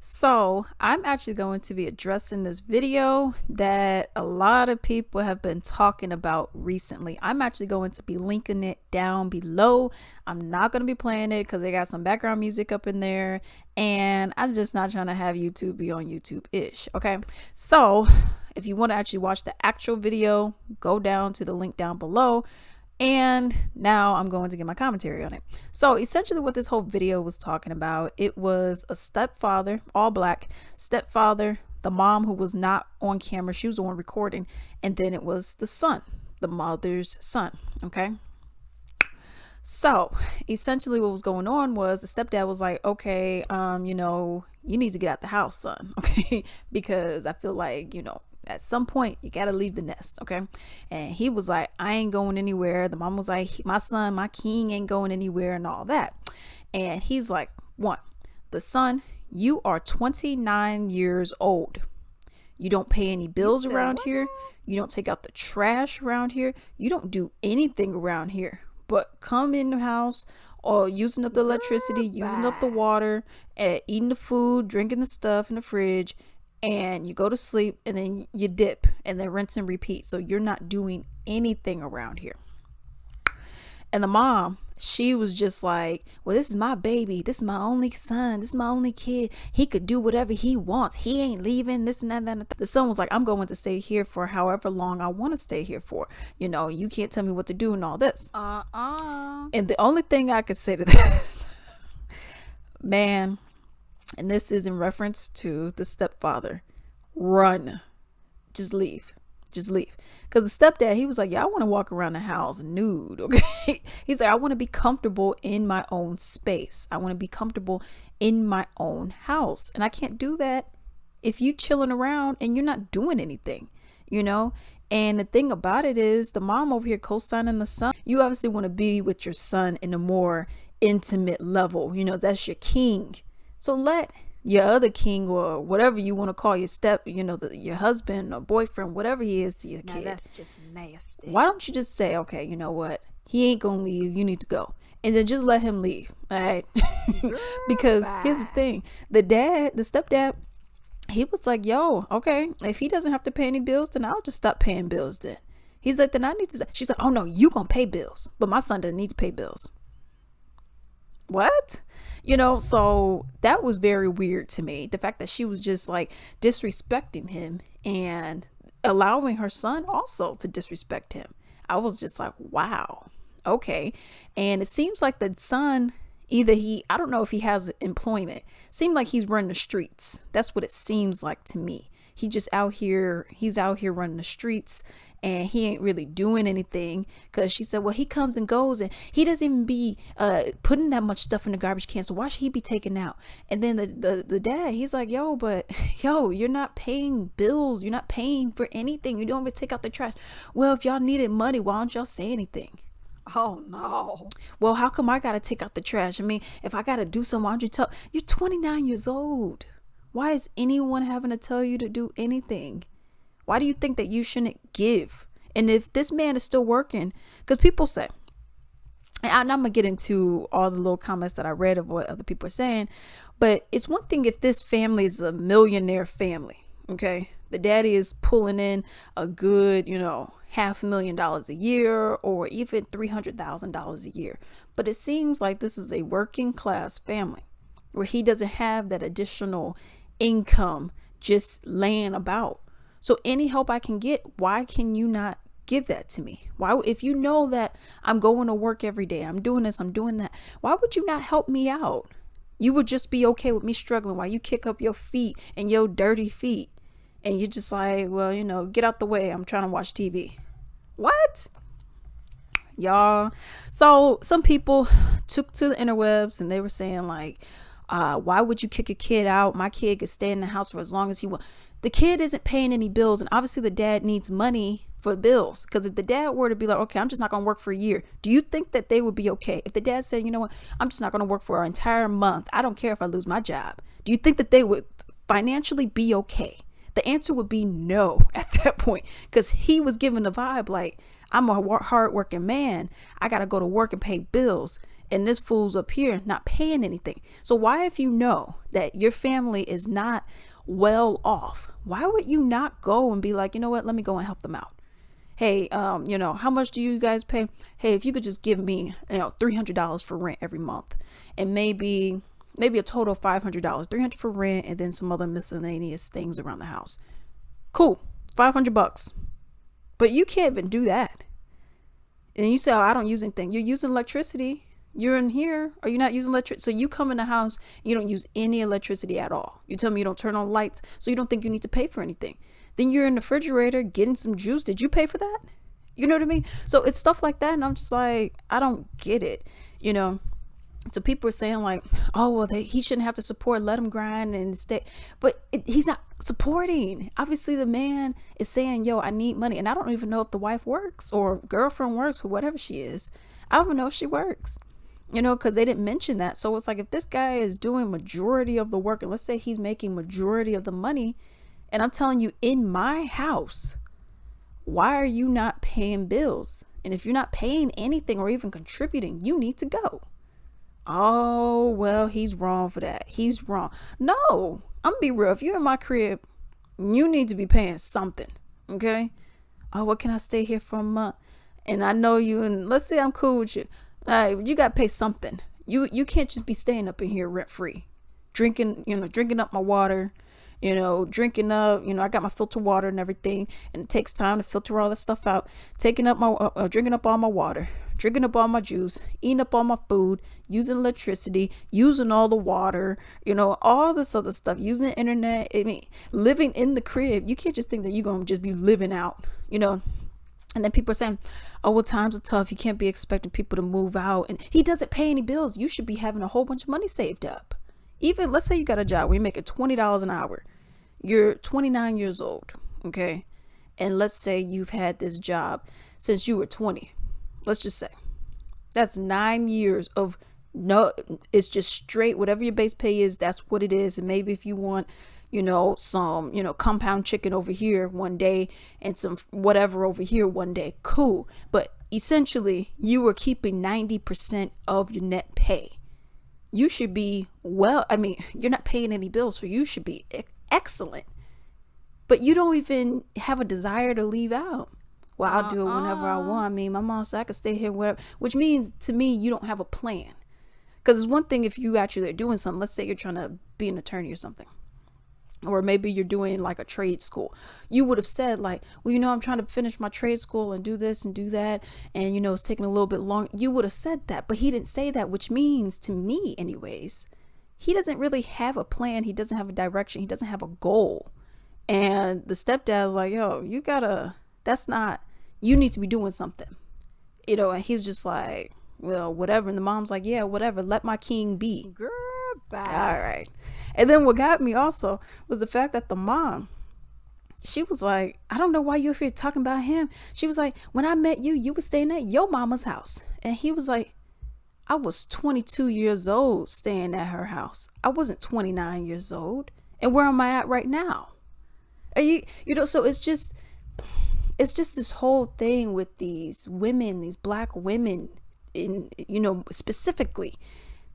So I'm actually going to be addressing this video that a lot of people have been talking about recently. I'm actually going to be linking it down below. I'm not going to be playing it because they got some background music up in there, and I'm just not trying to have YouTube be on YouTube-ish. Okay, so if you want to actually watch the actual video, go down to the link down below. And now I'm going to get my commentary on it. So essentially what this whole video was talking about, it was a stepfather, all black stepfather, the mom who was not on camera, she was on recording, and then it was the son, the mother's son. Okay. So essentially what was going on was the stepdad was like, okay, you need to get out the house, son. Okay. Because I feel like, at some point you got to leave the nest. Okay. And he was like, I ain't going anywhere. The mom was like, my son, my king ain't going anywhere and all that. And he's like, the son, you are 29 years old. You don't pay any bills around here. You don't take out the trash around here. You don't do anything around here but come in the house or using up the electricity, using up the water, and eating the food, drinking the stuff in the fridge, and you go to sleep, and then you dip, and then rinse and repeat. So you're not doing anything around here. And the mom, she was just like, well, this is my baby. This is my only son. This is my only kid. He could do whatever he wants. He ain't leaving, this and that. And that. The son was like, I'm going to stay here for however long I want to stay here for. You can't tell me what to do and all this. And the only thing I could say to this, man, and this is in reference to the stepfather, run. Just leave. Because the stepdad, he was like, yeah, I want to walk around the house nude. Okay. He's like, I want to be comfortable in my own space. I want to be comfortable in my own house. And I can't do that if you chilling around and you're not doing anything, And the thing about it is the mom over here co-signing the son. You obviously want to be with your son in a more intimate level. That's your king. So let your other king, or whatever you want to call your your husband or boyfriend, whatever he is to your kid. That's just nasty. Why don't you just say, okay, you know what? He ain't gonna leave. You need to go. And then just let him leave. All right. Because here's the thing. The stepdad, he was like, yo, okay, if he doesn't have to pay any bills, then I'll just stop paying bills then. He's like, then I need to. She's like, oh no, you gonna pay bills. But my son doesn't need to pay bills. What? So that was very weird to me. The fact that she was just like disrespecting him and allowing her son also to disrespect him. I was just like, wow. Okay. And it seems like the son, I don't know if he has employment. Seemed like he's running the streets. That's what it seems like to me. He's out here running the streets, and he ain't really doing anything. Because she said, well, he comes and goes, and he doesn't even be putting that much stuff in the garbage can, so why should he be taken out? And then the dad, he's like, you're not paying bills, you're not paying for anything, you don't even take out the trash. Well, if y'all needed money, why don't y'all say anything? Oh no. Well, how come I gotta take out the trash? I mean, if I gotta do something, why don't you tell? You're 29 years old. Why is anyone having to tell you to do anything? Why do you think that you shouldn't give? And if this man is still working, because people say, and I'm going to get into all the little comments that I read of what other people are saying, but it's one thing if this family is a millionaire family, okay? The daddy is pulling in a good, $500,000 a year, or even $300,000 a year. But it seems like this is a working class family where he doesn't have that additional income just laying about. So any help I can get, why can you not give that to me? Why, if you know that I'm going to work every day, I'm doing this, I'm doing that, why would you not help me out? You would just be okay with me struggling while you kick up your feet and your dirty feet. And you're just like, well, get out the way. I'm trying to watch TV. What? Y'all. So some people took to the interwebs and they were saying like, why would you kick a kid out? My kid could stay in the house for as long as he wants. The kid isn't paying any bills, and obviously the dad needs money for bills. Because if the dad were to be like, okay, I'm just not going to work for a year, do you think that they would be okay? If the dad said, you know what, I'm just not going to work for an entire month, I don't care if I lose my job, do you think that they would financially be okay? The answer would be no at that point, because he was given the vibe like, I'm a hardworking man. I got to go to work and pay bills. and this fool's up here not paying anything. So why, if you know that your family is not well off, why would you not go and be like, you know what, let me go and help them out? Hey, how much do you guys pay? Hey, if you could just give me, $300 for rent every month, and maybe a total of $500, $300 for rent, and then some other miscellaneous things around the house. Cool, $500. But you can't even do that. And you say, oh, I don't use anything. You're using electricity. You're in here. Are you not using electricity? So you come in the house, you don't use any electricity at all. You tell me you don't turn on lights, so you don't think you need to pay for anything. Then you're in the refrigerator getting some juice. Did you pay for that? You know what I mean? So it's stuff like that. And I'm just like, I don't get it, So people are saying like, oh, well, he shouldn't have to support, let him grind and stay. But he's not supporting. Obviously, the man is saying, yo, I need money. And I don't even know if the wife works or girlfriend works or whatever she is. I don't even know if she works, because they didn't mention that. So it's like, if this guy is doing majority of the work, and let's say he's making majority of the money, and I'm telling you, in my house, why are you not paying bills? And if you're not paying anything or even contributing, you need to go. Oh, well, he's wrong for that. He's wrong. No, I'm gonna be real. If you're in my crib, you need to be paying something. Okay. Oh, what can I stay here for a month? And I know you, and let's say I'm cool with you. You gotta pay something. You can't just be staying up in here rent free, drinking up my water, drinking up, I got my filter water and everything, and it takes time to filter all that stuff out, drinking up all my water, drinking up all my juice, eating up all my food, using electricity, using all the water, all this other stuff, using the internet. I mean, living in the crib. You can't just think that you're going to just be living out, And then people are saying, oh, well, times are tough. You can't be expecting people to move out. And he doesn't pay any bills. You should be having a whole bunch of money saved up. Even, let's say you got a job where you're making $20 an hour. You're 29 years old, okay? And let's say you've had this job since you were 20. Let's just say. That's 9 years of it's just straight, whatever your base pay is, that's what it is. And maybe if you want, some, compound chicken over here one day and some whatever over here one day, cool. But essentially, you are keeping 90% of your net pay. You should be, you're not paying any bills, so you should be excellent. But you don't even have a desire to leave out. Well, I'll do it whenever I want. My mom said I could stay here wherever, which means to me, you don't have a plan. Because it's one thing if you actually are doing something. Let's say you're trying to be an attorney or something. Or maybe you're doing like a trade school. You would have said like, well, I'm trying to finish my trade school and do this and do that. And, it's taking a little bit long. You would have said that, but he didn't say that, which means to me anyways, he doesn't really have a plan. He doesn't have a direction. He doesn't have a goal. And the stepdad's like, yo, you need to be doing something, and he's just like, well, whatever. And the mom's like, yeah, whatever. Let my king be. Girl, bye. All right. And then what got me also was the fact that the mom, she was like, I don't know why you're here talking about him. She was like, when I met you, you were staying at your mama's house. And he was like, I was 22 years old staying at her house. I wasn't 29 years old. And where am I at right now? So it's just this whole thing with these women, these black women specifically,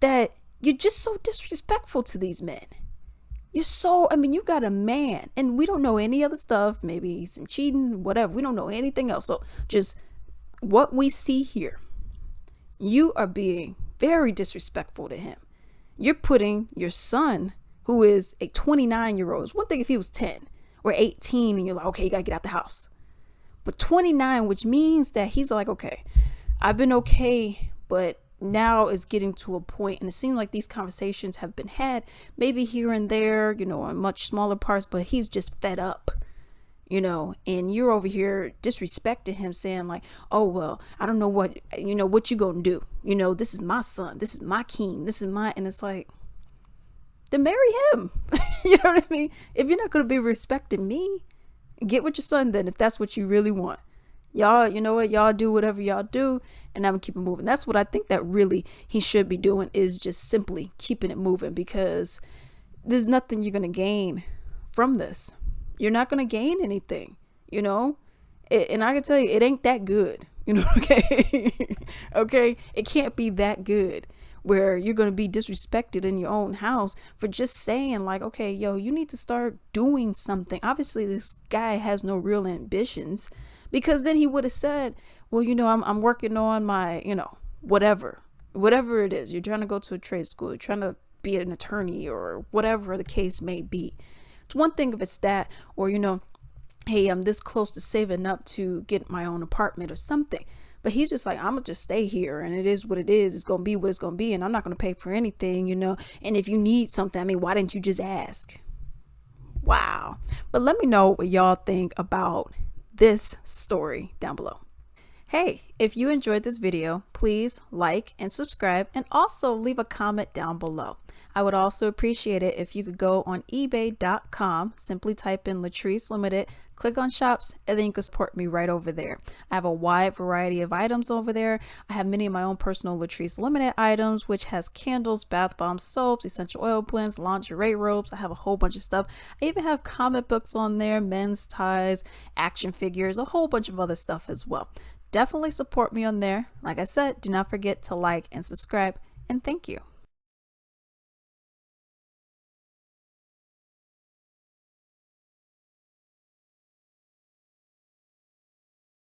that you're just so disrespectful to these men. You got a man, and we don't know any other stuff, maybe some cheating, whatever. We don't know anything else. So just what we see here, you are being very disrespectful to him. You're putting your son, who is a 29-year-old, it's one thing if he was 10 or 18 and you're like, okay, you gotta get out the house. But 29, which means that he's like, okay, I've been okay, but now it's getting to a point, and it seems like these conversations have been had maybe here and there, in much smaller parts, but he's just fed up, and you're over here disrespecting him, saying like, oh, well, I don't know what you gonna do. This is my son. This is my king. This is my, and it's like, then marry him. You know what I mean? If you're not going to be respecting me, get with your son then, if that's what you really want. Y'all, you know what? Y'all do whatever y'all do, and I'm going to keep it moving. That's what I think that really he should be doing, is just simply keeping it moving, because there's nothing you're going to gain from this. You're not going to gain anything, and I can tell you, it ain't that good, okay? Okay? It can't be that good. where you're going to be disrespected in your own house for just saying like, okay, yo, you need to start doing something. Obviously this guy has no real ambitions, because then he would have said, well, I'm working on my, whatever it is. You're trying to go to a trade school, you're trying to be an attorney or whatever the case may be. It's one thing if it's that, or, hey, I'm this close to saving up to get my own apartment or something. But he's just like, I'm going to just stay here and it is what it is. It's going to be what it's going to be. And I'm not going to pay for anything, And if you need something, I mean, why didn't you just ask? Wow. But let me know what y'all think about this story down below. Hey, if you enjoyed this video, please like and subscribe, and also leave a comment down below. I would also appreciate it if you could go on ebay.com, simply type in Latrice Limited, click on shops, and then you can support me right over there. I have a wide variety of items over there. I have many of my own personal Latrice Limited items, which has candles, bath bombs, soaps, essential oil blends, lingerie robes. I have a whole bunch of stuff. I even have comic books on there, men's ties, action figures, a whole bunch of other stuff as well. Definitely support me on there. Like I said, do not forget to like and subscribe, and thank you.